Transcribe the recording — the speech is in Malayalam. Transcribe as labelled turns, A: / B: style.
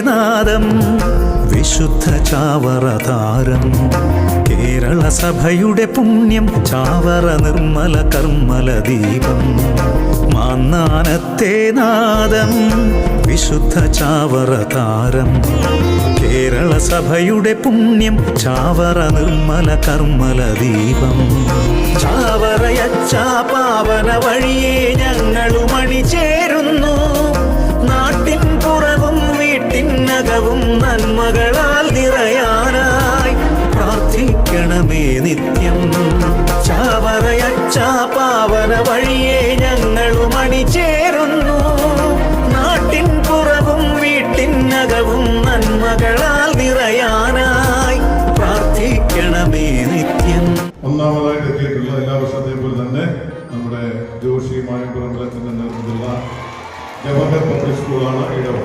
A: നാദം വിശുദ്ധ ചാവറതാരം കേരള സഭയുടെ പുണ്യം ചാവറ നിർമ്മല കർമ്മല ദീപം. മാന്നാനത്തെ നാദം വിശുദ്ധ ചാവറതാരം കേരള സഭയുടെ പുണ്യം ചാവറ നിർമ്മല കർമ്മല ദീപം. ചാവറയച്ച പാവന വഴിയെ ഞങ്ങളും അണിചേരുന്നു. നാട്ടിൻ പുറവും വീട്ടിനകവും നന്മകളാൽ നിറയാനായി പ്രാർത്ഥിക്കണമേ നിത്യം. ചാവറയച്ച പാവന വഴിയെ ഞങ്ങളും അണിചേരുന്നു. നാട്ടിൻ പുറവും വീട്ടിനകവും നന്മകളാൽ നിറയാനായി പ്രാർത്ഥിക്കണമേ നിത്യം.
B: ഒന്നാമതായിട്ട് എത്തിയിട്ടുള്ള എല്ലാ വർഷത്തെയും പോലെ തന്നെ നമ്മുടെ ജോഷി മായമ്പുറമ്പലത്തിന്റെ നേതൃത്വത്തിലുള്ള ജവഹർ പബ്ലിക് സ്കൂളാണ് ഇടവ.